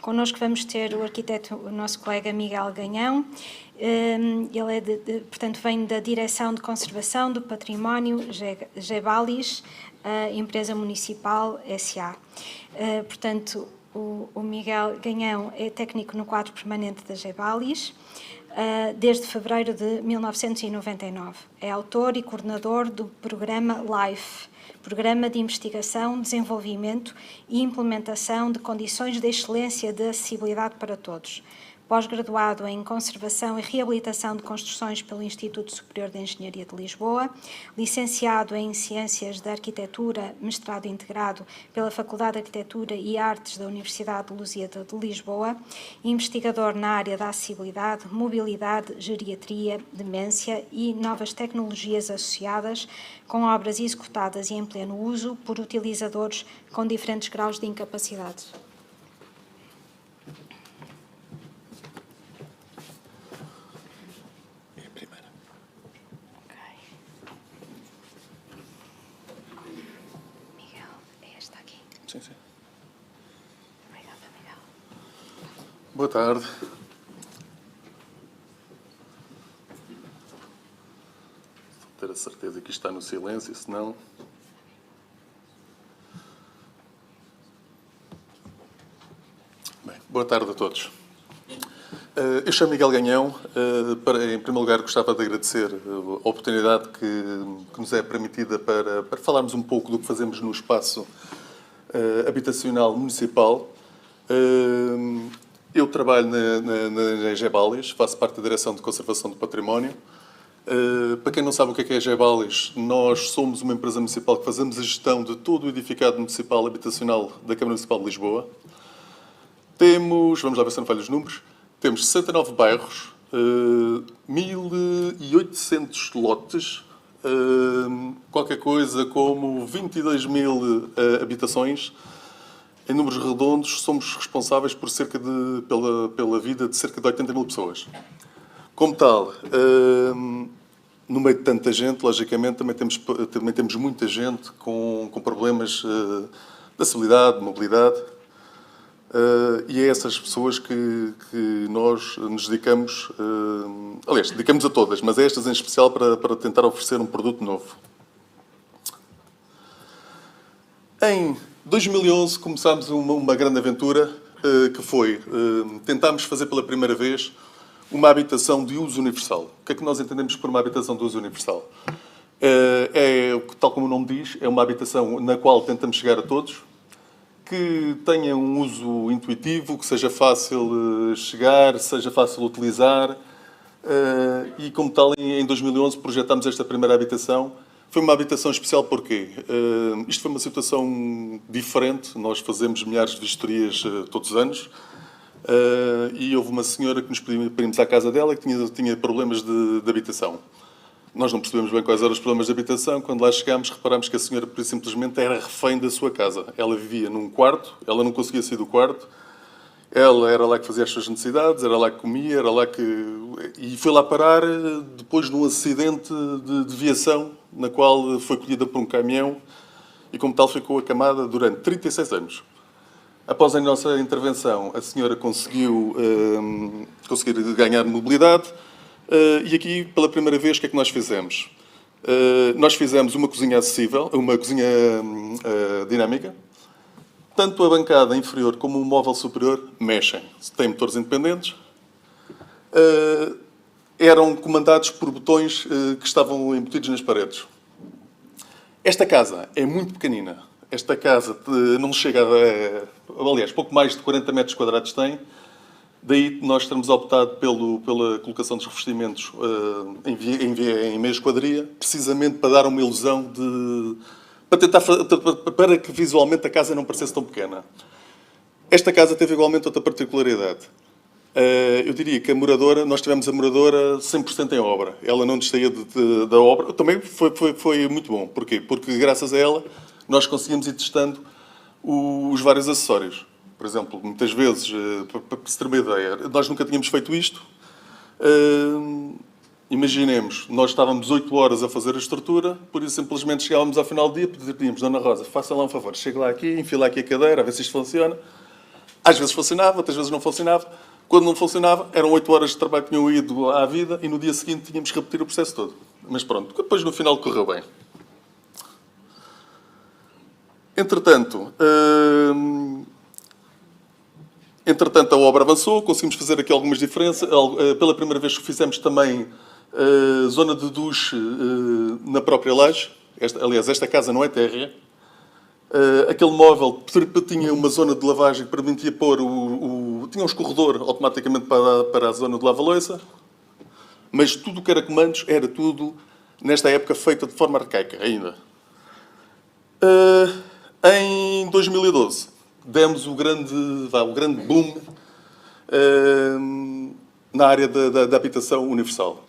Connosco vamos ter o arquiteto, o nosso colega Miguel Ganhão. Ele portanto, vem da Direção de Conservação do Património Gebalis, empresa municipal SA. Portanto, o Miguel Ganhão é técnico no quadro permanente da Gebalis, desde fevereiro de 1999. É autor e coordenador do programa LIFE, Programa de Investigação, Desenvolvimento e Implementação de Condições de Excelência de Acessibilidade para Todos. Pós-graduado em Conservação e Reabilitação de Construções pelo Instituto Superior de Engenharia de Lisboa, licenciado em Ciências da Arquitetura, mestrado integrado pela Faculdade de Arquitetura e Artes da Universidade de Lusíada de Lisboa, investigador na área da acessibilidade, mobilidade, geriatria, demência e novas tecnologias associadas, com obras executadas e em pleno uso por utilizadores com diferentes graus de incapacidade. Sim, sim. Obrigada, Miguel. Boa tarde. Vou ter a certeza que isto está no silêncio, senão... Bem, boa tarde a todos. Eu chamo Miguel Ganhão. Em primeiro lugar, gostava de agradecer a oportunidade que nos é permitida para falarmos um pouco do que fazemos no espaço habitacional municipal. Eu trabalho na Gebalis, faço parte da Direção de Conservação do Património. Para quem não sabe o que é a Gebalis, nós somos uma empresa municipal que fazemos a gestão de todo o edificado municipal habitacional da Câmara Municipal de Lisboa. Vamos lá ver se não falho os números, temos 69 bairros, 1.800 lotes, qualquer coisa como 22 mil habitações. Em números redondos, somos responsáveis por pela vida de cerca de 80 mil pessoas. Como tal, no meio de tanta gente, logicamente, também temos muita gente com problemas de acessibilidade, de mobilidade, e é essas pessoas que nós nos dedicamos, aliás, dedicamos a todas, mas a estas em especial para tentar oferecer um produto novo. Em 2011 começámos uma grande aventura, que foi, tentámos fazer pela primeira vez uma habitação de uso universal. O que é que nós entendemos por uma habitação de uso universal? Tal como o nome diz, é uma habitação na qual tentamos chegar a todos, que tenha um uso intuitivo, que seja fácil chegar, seja fácil utilizar. E, como tal, em 2011 projetámos esta primeira habitação. Foi uma habitação especial porque isto foi uma situação diferente. Nós fazemos milhares de vistorias todos os anos. E houve uma senhora que nos pediu para irmos à casa dela que tinha problemas de habitação. Nós não percebemos bem quais eram os problemas de habitação. Quando lá chegámos, reparámos que a senhora simplesmente era refém da sua casa. Ela vivia num quarto, ela não conseguia sair do quarto. Ela era lá que fazia as suas necessidades, era lá que comia, era lá que... E foi lá parar depois de um acidente de viação, na qual foi colhida por um caminhão e, como tal, ficou acamada durante 36 anos. Após a nossa intervenção, a senhora conseguiu ganhar mobilidade. E aqui, pela primeira vez, o que é que nós fizemos? Nós fizemos uma cozinha acessível, uma cozinha dinâmica. Tanto a bancada inferior como o móvel superior mexem. Têm motores independentes. Eram comandados por botões que estavam embutidos nas paredes. Esta casa é muito pequenina. Esta casa não chega a... Aliás, pouco mais de 40 metros quadrados tem. Daí nós termos optado pela colocação dos revestimentos em meia esquadria, precisamente para dar uma ilusão de... para que visualmente a casa não parecesse tão pequena. Esta casa teve igualmente outra particularidade. Eu diria que nós tivemos a moradora 100% em obra. Ela não distaía da obra. Também foi muito bom. Porquê? Porque graças a ela nós conseguimos ir testando os vários acessórios. Por exemplo, muitas vezes, para se ter uma ideia, nós nunca tínhamos feito isto. Imaginemos, nós estávamos 8 horas a fazer a estrutura, por isso simplesmente chegávamos ao final do dia e pedíamos, Dona Rosa, faça lá um favor, chegue lá aqui, enfia lá aqui a cadeira, a ver se isto funciona. Às vezes funcionava, outras vezes não funcionava. Quando não funcionava, eram 8 horas de trabalho que tinham ido à vida e no dia seguinte tínhamos que repetir o processo todo. Mas pronto, depois no final correu bem. Entretanto, a obra avançou, conseguimos fazer aqui algumas diferenças. Pela primeira vez fizemos também zona de duche na própria laje. Aliás, esta casa não é térrea. Aquele móvel tinha uma zona de lavagem que permitia pôr tinha um escorredor automaticamente para a zona de lava-louça. Mas tudo o que era comandos era tudo, nesta época, feito de forma arcaica ainda. Em 2012, demos o grande boom na área da habitação universal.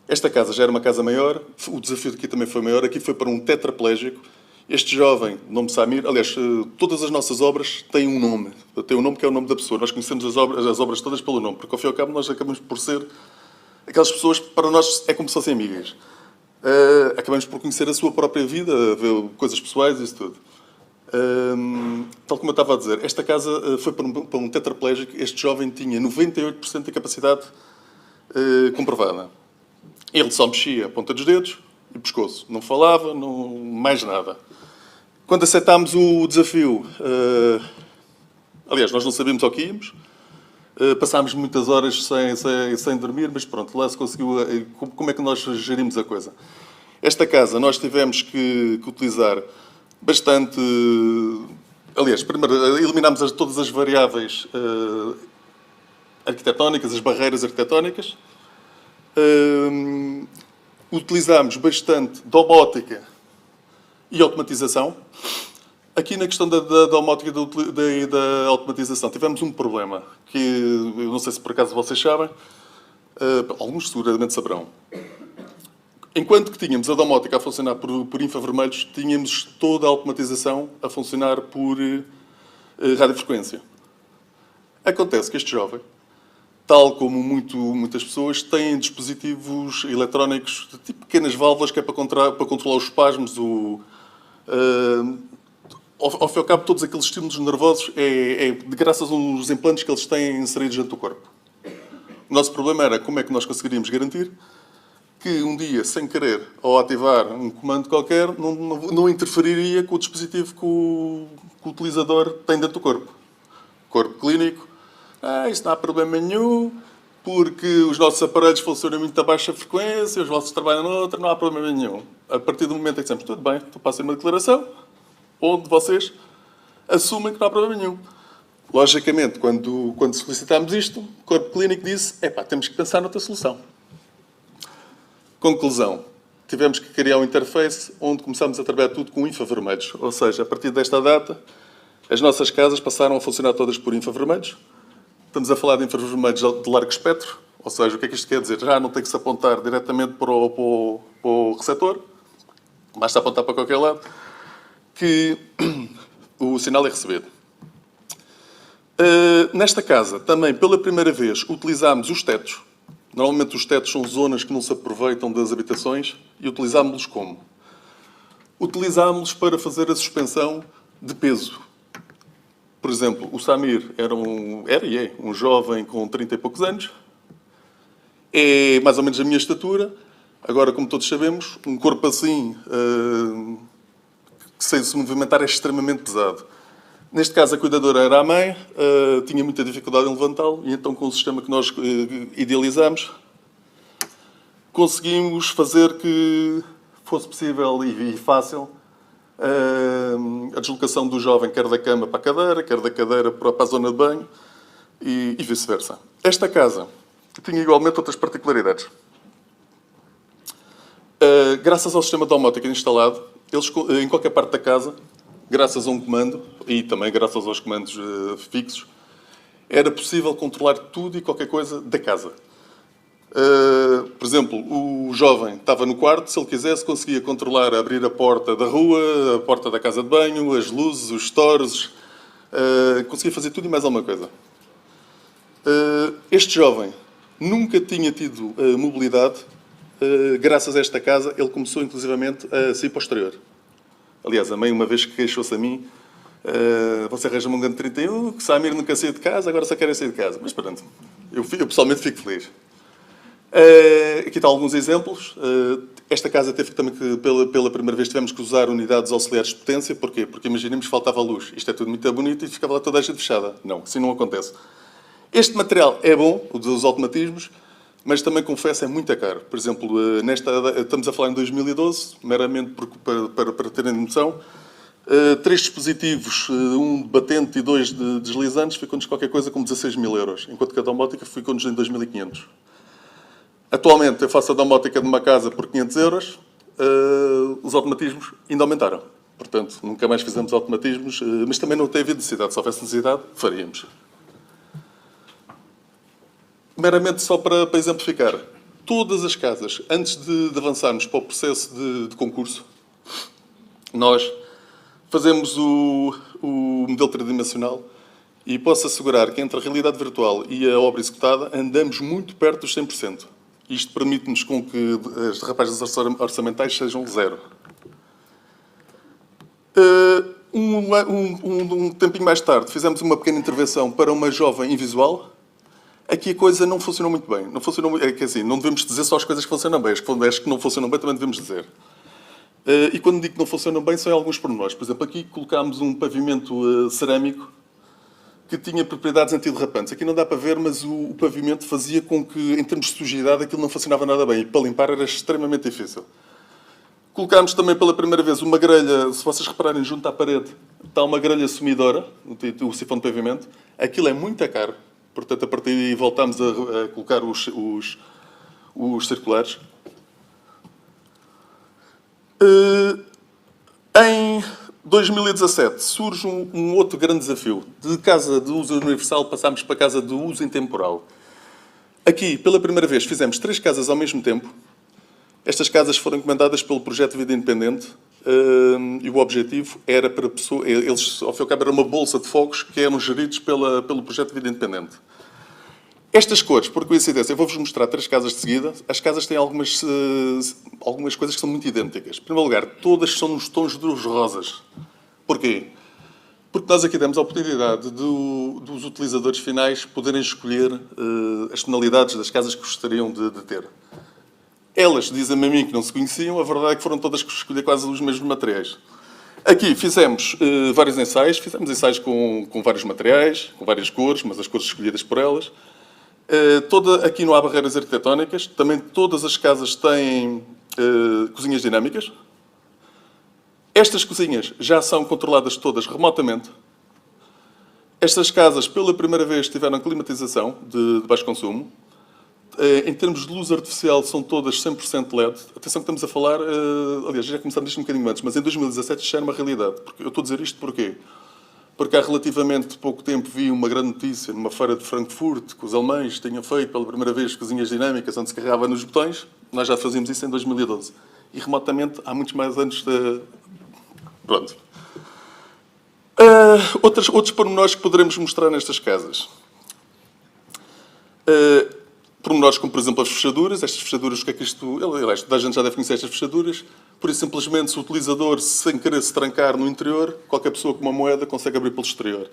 Esta casa já era uma casa maior, o desafio aqui também foi maior. Aqui foi para um tetraplégico. Este jovem, nome Samir, aliás, todas as nossas obras têm um nome. Tem um nome que é o nome da pessoa. Nós conhecemos as obras todas pelo nome, porque ao fim e ao cabo nós acabamos por ser aquelas pessoas que para nós é como se fossem amigas. Acabamos por conhecer a sua própria vida, ver coisas pessoais e isso tudo. Tal como eu estava a dizer, esta casa foi para um tetraplégico. Este jovem tinha 98% de capacidade comprovada. Ele só mexia a ponta dos dedos e o pescoço. Não falava, mais nada. Quando aceitámos o desafio, aliás, nós não sabíamos ao que íamos, passámos muitas horas sem dormir, mas pronto, lá se conseguiu. Como é que nós gerimos a coisa? Esta casa nós tivemos que utilizar bastante. Aliás, primeiro eliminámos todas as variáveis arquitetónicas, as barreiras arquitetónicas. Utilizámos bastante domótica e automatização. Aqui na questão da domótica e da automatização tivemos um problema que eu não sei se por acaso vocês sabem, alguns seguramente saberão. Enquanto que tínhamos a domótica a funcionar por infravermelhos, tínhamos toda a automatização a funcionar por radiofrequência. Acontece que este jovem, tal como muitas pessoas, têm dispositivos eletrónicos de tipo pequenas válvulas que é para controlar os espasmos, ao fim e ao cabo, todos aqueles estímulos nervosos graças aos implantes que eles têm inseridos dentro do corpo. O nosso problema era como é que nós conseguiríamos garantir que um dia, sem querer, ao ativar um comando qualquer, não interferiria com o dispositivo que o utilizador tem dentro do corpo. Corpo clínico. Isso não há problema nenhum, porque os nossos aparelhos funcionam muito a baixa frequência, os vossos trabalham noutra, não há problema nenhum. A partir do momento em que dizemos, tudo bem, estou a fazer uma declaração, onde vocês assumem que não há problema nenhum. Logicamente, quando solicitámos isto, o corpo clínico disse, temos que pensar noutra solução. Conclusão. Tivemos que criar um interface onde começámos a trabalhar tudo com infravermelhos. Ou seja, a partir desta data, as nossas casas passaram a funcionar todas por infravermelhos. Estamos a falar de infravermelhos de largo espectro. Ou seja, o que é que isto quer dizer? Já não tem que se apontar diretamente para o receptor, basta apontar para qualquer lado, que o sinal é recebido. Nesta casa, também, pela primeira vez, utilizámos os tetos. Normalmente os tetos são zonas que não se aproveitam das habitações e utilizámos-los como? Utilizámos-los para fazer a suspensão de peso. Por exemplo, o Samir era um jovem com 30 e poucos anos. É mais ou menos a minha estatura. Agora, como todos sabemos, um corpo assim, sem se movimentar, é extremamente pesado. Neste caso, a cuidadora era a mãe, tinha muita dificuldade em levantá-lo, e então, com o sistema que nós idealizámos, conseguimos fazer que fosse possível e fácil a deslocação do jovem, quer da cama para a cadeira, quer da cadeira para a zona de banho, e vice-versa. Esta casa tinha igualmente outras particularidades. Graças ao sistema domótica instalado, eles, em qualquer parte da casa, graças a um comando, e também graças aos comandos fixos, era possível controlar tudo e qualquer coisa da casa. Por exemplo, o jovem estava no quarto, se ele quisesse, conseguia controlar, abrir a porta da rua, a porta da casa de banho, as luzes, os stores, conseguia fazer tudo e mais alguma coisa. Este jovem nunca tinha tido mobilidade. Graças a esta casa, ele começou inclusivamente a sair para o exterior. Aliás, a mãe uma vez que queixou-se a mim Você arranja-me um grande 31, que Samir nunca saiu de casa, agora só querem sair de casa. Mas pronto, eu pessoalmente fico feliz. Aqui estão alguns exemplos. Esta casa teve também que, pela primeira vez, tivemos que usar unidades auxiliares de potência. Porquê? Porque imaginemos que faltava luz. Isto é tudo muito bonito e ficava lá toda a gente fechada. Não, assim não acontece. Este material é bom, o dos automatismos, mas também confesso é muito caro. Por exemplo, estamos a falar em 2012, meramente para terem noção, 3 dispositivos, um de batente e 2 de deslizantes, ficou-nos qualquer coisa como 16 mil euros, enquanto que a domótica ficou-nos em 2.500. Atualmente, eu faço a domótica de uma casa por 500 euros, os automatismos ainda aumentaram. Portanto, nunca mais fizemos automatismos, mas também não tem havido necessidade. Se houvesse necessidade, faríamos. Meramente só para exemplificar, todas as casas, antes de avançarmos para o processo de concurso, nós fazemos o modelo tridimensional e posso assegurar que entre a realidade virtual e a obra executada andamos muito perto dos 100%. Isto permite-nos com que as derrapagens orçamentais sejam 0. Um tempinho mais tarde, fizemos uma pequena intervenção para uma jovem invisual. Aqui a coisa não funcionou muito bem. Não funcionou, quer dizer, não devemos dizer só as coisas que funcionam bem. As que não funcionam bem também devemos dizer. E quando digo que não funcionam bem, são alguns pormenores. Por exemplo, aqui colocámos um pavimento cerâmico que tinha propriedades antiderrapantes. Aqui não dá para ver, mas o pavimento fazia com que, em termos de sujidade, aquilo não funcionava nada bem. E para limpar era extremamente difícil. Colocámos também pela primeira vez uma grelha, se vocês repararem, junto à parede, está uma grelha sumidora, o sifão de pavimento. Aquilo é muito caro. Portanto, a partir daí voltámos a colocar os circulares. Em 2017 surge um outro grande desafio. De casa de uso universal passámos para casa de uso intemporal. Aqui, pela primeira vez, fizemos 3 casas ao mesmo tempo. Estas casas foram encomendadas pelo projeto Vida Independente e o objetivo era para pessoas... Eles, ao fim e ao cabo, era uma bolsa de fogos que eram geridos pelo projeto Vida Independente. Estas cores, por coincidência, eu vou-vos mostrar 3 casas de seguida. As casas têm algumas coisas que são muito idênticas. Em primeiro lugar, todas são nos tons dos rosas. Porquê? Porque nós aqui demos a oportunidade dos utilizadores finais poderem escolher as tonalidades das casas que gostariam de ter. Elas dizem-me a mim que não se conheciam, a verdade é que foram todas que escolher quase os mesmos materiais. Aqui fizemos vários ensaios, fizemos ensaios com vários materiais, com várias cores, mas as cores escolhidas por elas. Aqui não há barreiras arquitetónicas, também todas as casas têm cozinhas dinâmicas. Estas cozinhas já são controladas todas remotamente. Estas casas, pela primeira vez, tiveram climatização de baixo consumo. Em termos de luz artificial, são todas 100% LED. Atenção que estamos a falar... aliás, já começámos isto um bocadinho antes, mas em 2017 isto já era uma realidade. Eu estou a dizer isto porquê? Porque há relativamente pouco tempo vi uma grande notícia numa feira de Frankfurt que os alemães tinham feito pela primeira vez cozinhas dinâmicas onde se carregava nos botões. Nós já fazíamos isso em 2012. E remotamente, há muitos mais anos de... Pronto. Outros pormenores que poderemos mostrar nestas casas. Pormenores como, por exemplo, as fechaduras. Estas fechaduras, o que é que isto... Aliás, toda a gente já deve conhecer estas fechaduras. Por isso, simplesmente, se o utilizador, sem querer se trancar no interior, qualquer pessoa com uma moeda consegue abrir pelo exterior.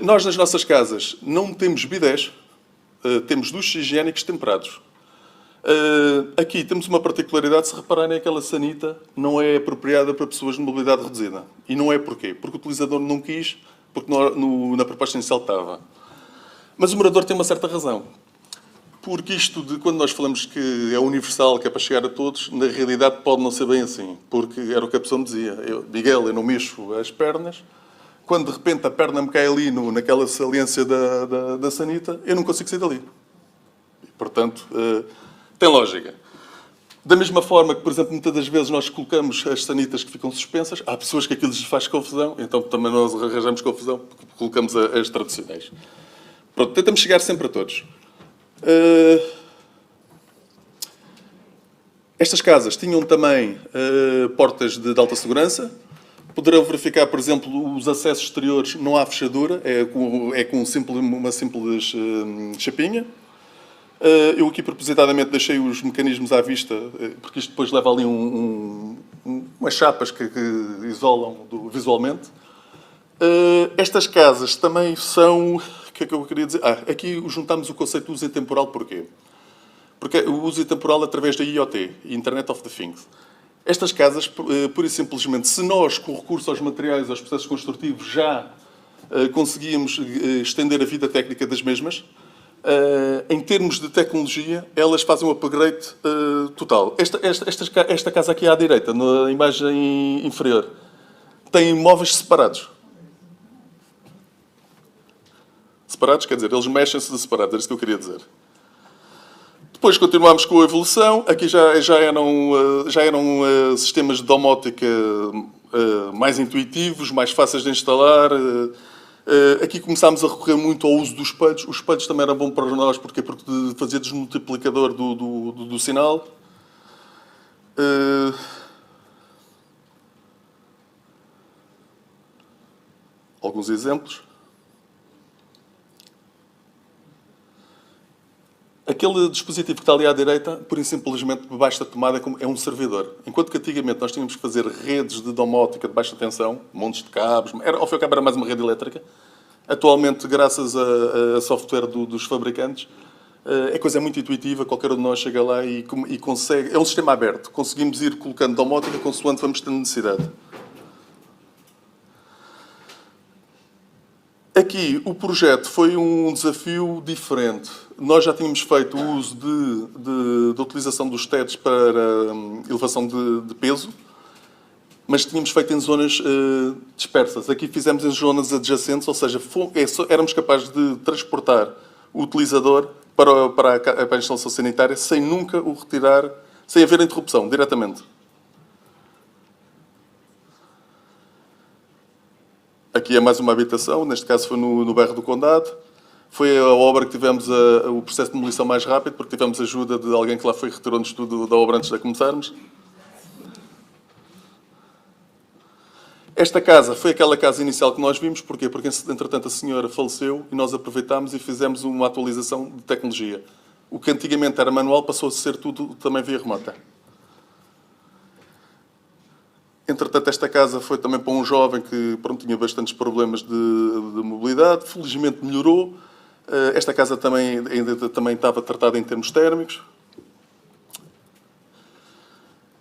Nós, nas nossas casas, não temos bidés. Temos duches higiênicos temperados. Aqui temos uma particularidade, se repararem, aquela sanita não é apropriada para pessoas de mobilidade reduzida. E não é porquê? Porque o utilizador não quis, porque na proposta inicial estava. Mas o morador tem uma certa razão. Porque isto de quando nós falamos que é universal, que é para chegar a todos, na realidade pode não ser bem assim. Porque era o que a pessoa me dizia. Miguel, eu não mexo as pernas. Quando de repente a perna me cai ali naquela saliência da sanita, eu não consigo sair dali. E, portanto, tem lógica. Da mesma forma que, por exemplo, muitas das vezes nós colocamos as sanitas que ficam suspensas, há pessoas que aquilo lhes faz confusão, então também nós arranjamos confusão, porque colocamos as tradicionais. Pronto, tentamos chegar sempre a todos. Estas casas tinham também portas de alta segurança. Poderão verificar, por exemplo, os acessos exteriores, não há fechadura, é com uma simples chapinha. Eu aqui propositadamente deixei os mecanismos à vista, porque isto depois leva ali umas chapas que isolam visualmente. Estas casas também são... O que é que eu queria dizer? Aqui juntamos o conceito de uso intemporal. Porquê? Porque o uso intemporal através da IoT, Internet of the Things. Estas casas, pura e simplesmente, se nós, com recurso aos materiais, aos processos construtivos, já conseguíamos estender a vida técnica das mesmas, em termos de tecnologia, elas fazem um upgrade total. Esta casa aqui à direita, na imagem inferior, tem móveis separados. Separados, quer dizer, eles mexem-se de separados, é isso que eu queria dizer. Depois continuamos com a evolução. Aqui já eram sistemas de domótica mais intuitivos, mais fáceis de instalar. Aqui começámos a recorrer muito ao uso dos espelhos. Os espelhos também eram bons para nós. Porquê? Porque fazia desmultiplicador do sinal. Alguns exemplos. Aquele dispositivo que está ali à direita, por simplesmente, debaixo da tomada, é um servidor. Enquanto que antigamente nós tínhamos que fazer redes de domótica de baixa tensão, montes de cabos, ao fim e ao cabo era mais uma rede elétrica. Atualmente, graças a software dos fabricantes, a coisa é muito intuitiva, qualquer um de nós chega lá e consegue... É um sistema aberto, conseguimos ir colocando domótica consoante vamos tendo necessidade. Aqui, o projeto foi um desafio diferente. Nós já tínhamos feito o uso de utilização dos tetos para elevação de peso, mas tínhamos feito em zonas dispersas. Aqui fizemos em zonas adjacentes, ou seja, éramos capazes de transportar o utilizador para a instalação sanitária sem nunca o retirar, sem haver interrupção, diretamente. Aqui é mais uma habitação, neste caso foi no bairro do Condado. Foi a obra que tivemos o processo de demolição mais rápido, porque tivemos ajuda de alguém que lá foi e retirou-nos tudo da obra antes de começarmos. Esta casa foi aquela casa inicial que nós vimos. Porquê? Porque, entretanto, a senhora faleceu e nós aproveitámos e fizemos uma atualização de tecnologia. O que antigamente era manual passou a ser tudo também via remota. Entretanto, esta casa foi também para um jovem que tinha bastantes problemas de mobilidade. Felizmente melhorou. Esta casa também estava tratada em termos térmicos.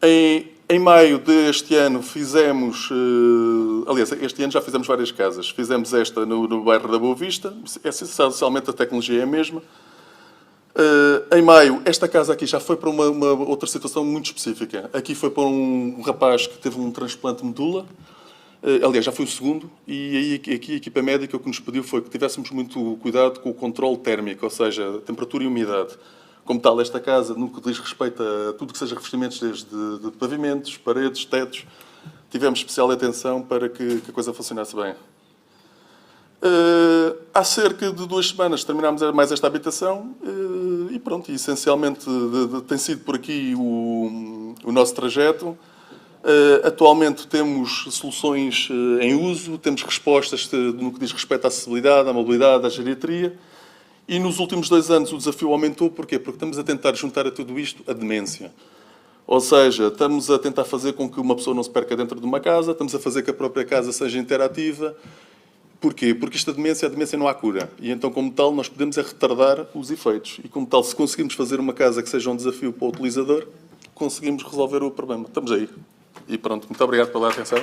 Em maio deste ano fizemos... aliás, este ano já fizemos várias casas. Fizemos esta no bairro da Boa Vista. Essencialmente a tecnologia é a mesma. Em maio, esta casa aqui já foi para uma outra situação muito específica. Aqui foi para um rapaz que teve um transplante de medula. Aliás, já foi o segundo. E aí, aqui a equipa médica o que nos pediu foi que tivéssemos muito cuidado com o controle térmico, ou seja, temperatura e umidade. Como tal, esta casa, no que diz respeito a tudo que seja revestimentos, desde de pavimentos, paredes, tetos, tivemos especial atenção para que a coisa funcionasse bem. Há cerca de 2 semanas terminámos mais esta habitação e pronto, essencialmente tem sido por aqui o nosso trajeto. Atualmente temos soluções em uso, temos respostas no que diz respeito à acessibilidade, à mobilidade, à geriatria. E nos últimos 2 anos o desafio aumentou. Porquê? Porque estamos a tentar juntar a tudo isto a demência. Ou seja, estamos a tentar fazer com que uma pessoa não se perca dentro de uma casa, estamos a fazer que a própria casa seja interativa. Porquê? Porque a demência não há cura. E então, como tal, nós podemos retardar os efeitos. E como tal, se conseguirmos fazer uma casa que seja um desafio para o utilizador, conseguimos resolver o problema. Estamos aí. E pronto, muito obrigado pela atenção.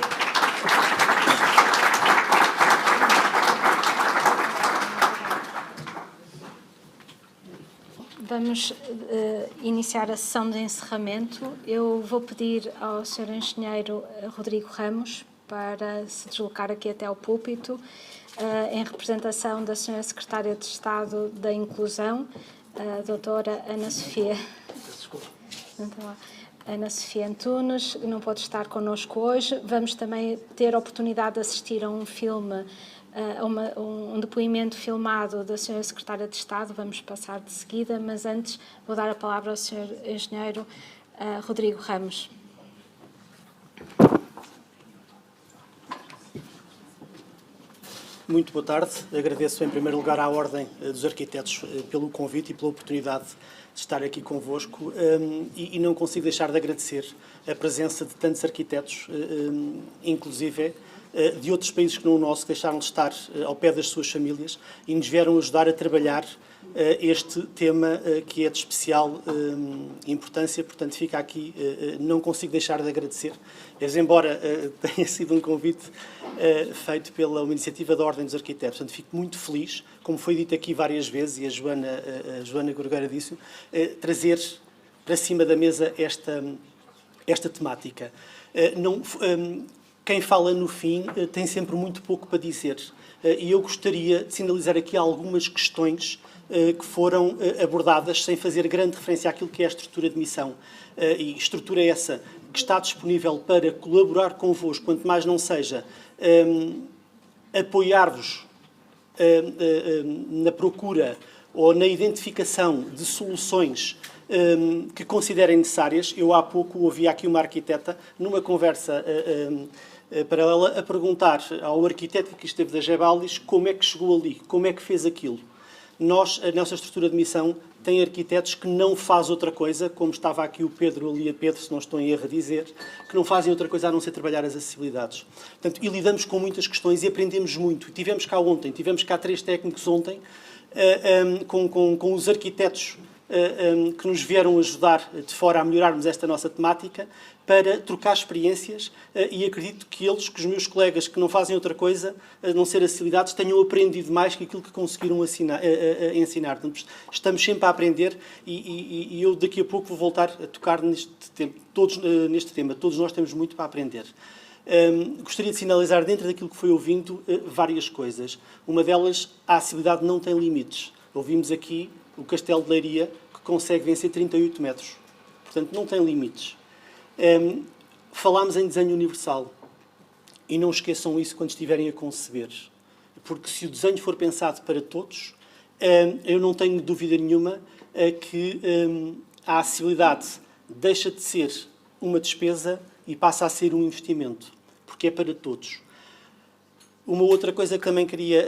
Vamos iniciar a sessão de encerramento. Eu vou pedir ao Sr. Engenheiro Rodrigo Ramos para se deslocar aqui até ao púlpito, em representação da Sra. Secretária de Estado da Inclusão, a doutora Ana Sofia. Então, Ana Sofia Antunes, não pode estar connosco hoje. Vamos também ter a oportunidade de assistir a um filme, um depoimento filmado da Sra. Secretária de Estado. Vamos passar de seguida, mas antes vou dar a palavra ao Sr. Engenheiro Rodrigo Ramos. Muito boa tarde. Agradeço em primeiro lugar à Ordem dos Arquitetos pelo convite e pela oportunidade de estar aqui convosco e não consigo deixar de agradecer a presença de tantos arquitetos, inclusive de outros países que não o nosso, que deixaram de estar ao pé das suas famílias e nos vieram ajudar a trabalhar este tema que é de especial importância. Portanto, fica aqui, não consigo deixar de agradecer, embora tenha sido um convite feito pela iniciativa da Ordem dos Arquitetos. Portanto, fico muito feliz, como foi dito aqui várias vezes, e a Joana Gorgueira disse, trazer para cima da mesa esta temática. Quem fala no fim tem sempre muito pouco para dizer. E eu gostaria de sinalizar aqui algumas questões que foram abordadas sem fazer grande referência àquilo que é a estrutura de missão. E estrutura essa que está disponível para colaborar convosco, quanto mais não seja apoiar-vos na procura ou na identificação de soluções que considerem necessárias. Eu há pouco ouvi aqui uma arquiteta, numa conversa paralela, a perguntar ao arquiteto que esteve da Gebalis como é que chegou ali, como é que fez aquilo. A nossa estrutura de missão tem arquitetos que não fazem outra coisa, como estava aqui o Pedro ali, a Pedro, se não estou em erro a dizer, que não fazem outra coisa a não ser trabalhar as acessibilidades. Portanto, e lidamos com muitas questões e aprendemos muito. Tivemos cá 3 técnicos ontem, com os arquitetos que nos vieram ajudar de fora a melhorarmos esta nossa temática, para trocar experiências, e acredito que os meus colegas que não fazem outra coisa a não ser acessibilidades, tenham aprendido mais que aquilo que conseguiram ensinar. Portanto, estamos sempre a aprender e eu daqui a pouco vou voltar a tocar neste tema. Todos nós temos muito para aprender. Gostaria de sinalizar, dentro daquilo que foi ouvindo, várias coisas. Uma delas, a acessibilidade não tem limites. Ouvimos aqui o Castelo de Leiria, que consegue vencer 38 metros. Portanto, não tem limites. Falámos em desenho universal. E não esqueçam isso quando estiverem a conceber. Porque se o desenho for pensado para todos, eu não tenho dúvida nenhuma que a acessibilidade deixa de ser uma despesa e passa a ser um investimento. Porque é para todos. Uma outra coisa que também queria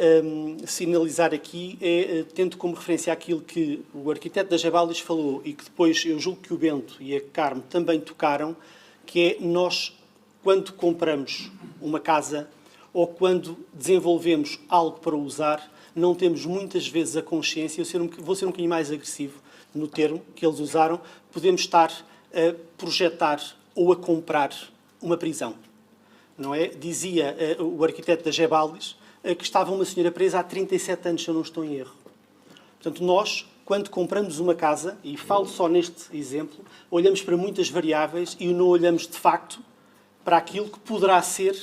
sinalizar aqui é, tendo como referência aquilo que o arquiteto da Gebalis falou e que depois eu julgo que o Bento e a Carme também tocaram, que é nós, quando compramos uma casa ou quando desenvolvemos algo para usar, não temos muitas vezes a consciência, vou ser um bocadinho mais agressivo no termo que eles usaram, podemos estar a projetar ou a comprar uma prisão. Não é? Dizia o arquiteto da Gebalis que estava uma senhora presa há 37 anos, se eu não estou em erro. Portanto, nós, quando compramos uma casa, e falo só neste exemplo, olhamos para muitas variáveis e não olhamos, de facto, para aquilo que poderá ser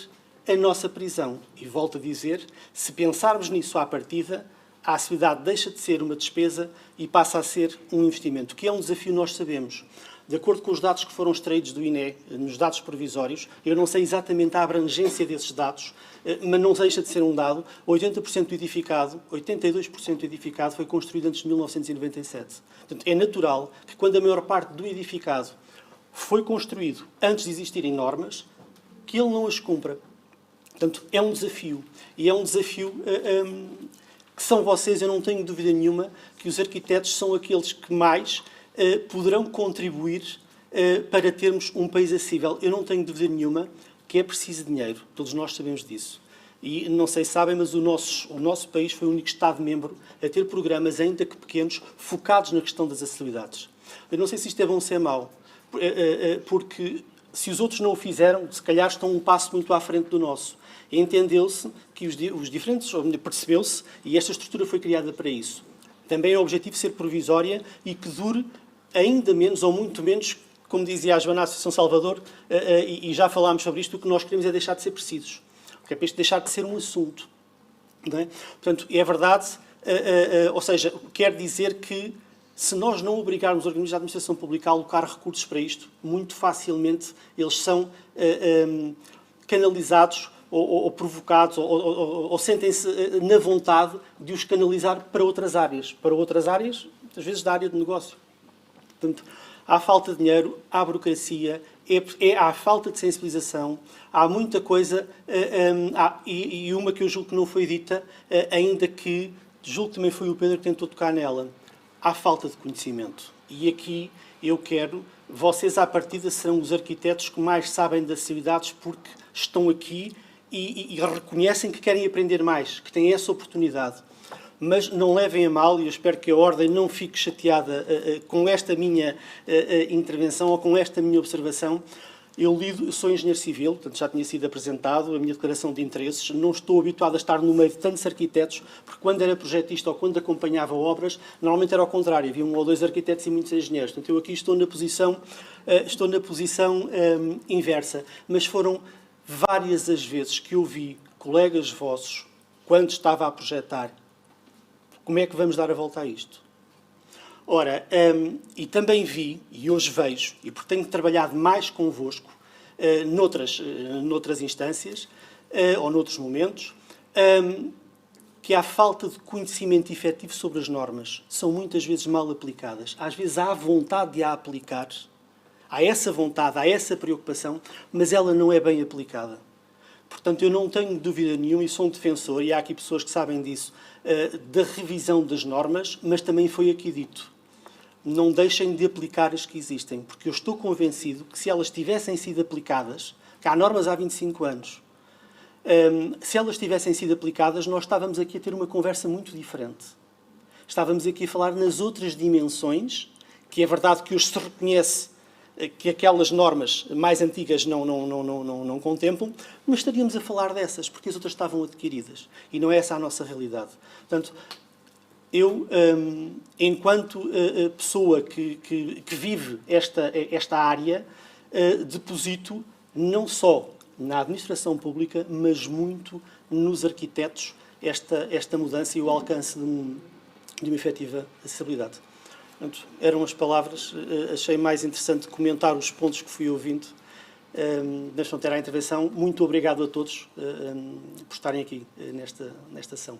a nossa prisão. E volto a dizer, se pensarmos nisso à partida, a acessibilidade deixa de ser uma despesa e passa a ser um investimento, que é um desafio, nós sabemos. De acordo com os dados que foram extraídos do INE, nos dados provisórios, eu não sei exatamente a abrangência desses dados, mas não deixa de ser um dado, 80% do edificado, 82% do edificado foi construído antes de 1997. Portanto, é natural que quando a maior parte do edificado foi construído antes de existirem normas, que ele não as cumpra. Portanto, é um desafio. E é um desafio que são vocês, eu não tenho dúvida nenhuma, que os arquitetos são aqueles que mais poderão contribuir para termos um país acessível. Eu não tenho dúvida nenhuma que é preciso dinheiro. Todos nós sabemos disso. E não sei se sabem, mas o nosso país foi o único Estado-membro a ter programas, ainda que pequenos, focados na questão das acessibilidades. Eu não sei se isto é bom ou se é mau, porque se os outros não o fizeram, se calhar estão um passo muito à frente do nosso. Entendeu-se que os diferentes, percebeu-se, e esta estrutura foi criada para isso. Também é o objetivo ser provisória e que dure ainda menos ou muito menos, como dizia a Joana, a Associação Salvador, e já falámos sobre isto, o que nós queremos é deixar de ser precisos. É para isto deixar de ser um assunto. Não é? Portanto, é verdade, ou seja, quer dizer que se nós não obrigarmos os organismos de administração pública a alocar recursos para isto, muito facilmente eles são canalizados ou provocados, ou sentem-se na vontade de os canalizar para outras áreas. Para outras áreas, às vezes da área de negócio. Portanto, há falta de dinheiro, há burocracia, há falta de sensibilização, há muita coisa, e uma que eu julgo que não foi dita, ainda que julgo que também foi o Pedro que tentou tocar nela. Há falta de conhecimento. E aqui eu quero... Vocês, à partida, serão os arquitetos que mais sabem das acessibilidades porque estão aqui e reconhecem que querem aprender mais, que têm essa oportunidade. Mas não levem a mal, e eu espero que a Ordem não fique chateada com esta minha intervenção ou com esta minha observação. Eu sou engenheiro civil, portanto já tinha sido apresentado a minha declaração de interesses. Não estou habituado a estar no meio de tantos arquitetos, porque quando era projetista ou quando acompanhava obras, normalmente era ao contrário, havia 1 ou 2 arquitetos e muitos engenheiros. Portanto, eu aqui estou na posição inversa. Mas foram várias as vezes que eu vi colegas vossos, quando estava a projetar, como é que vamos dar a volta a isto? Ora, e também vi, e hoje vejo, e porque tenho trabalhado mais convosco noutras instâncias ou noutros momentos, que há falta de conhecimento efetivo sobre as normas. São muitas vezes mal aplicadas. Às vezes há vontade de a aplicar, há essa vontade, há essa preocupação, mas ela não é bem aplicada. Portanto, eu não tenho dúvida nenhuma, e sou um defensor, e há aqui pessoas que sabem disso, da revisão das normas, mas também foi aqui dito. Não deixem de aplicar as que existem, porque eu estou convencido que se elas tivessem sido aplicadas, que há normas há 25 anos, se elas tivessem sido aplicadas, nós estávamos aqui a ter uma conversa muito diferente. Estávamos aqui a falar nas outras dimensões, que é verdade que hoje se reconhece que aquelas normas mais antigas não contemplam, mas estaríamos a falar dessas, porque as outras estavam adquiridas. E não é essa a nossa realidade. Portanto, eu, enquanto pessoa que vive esta área, deposito não só na administração pública, mas muito nos arquitetos, esta mudança e o alcance de uma efetiva acessibilidade. Portanto, eram as palavras. Achei mais interessante comentar os pontos que fui ouvindo. Deixam ter a intervenção. Muito obrigado a todos por estarem aqui nesta sessão.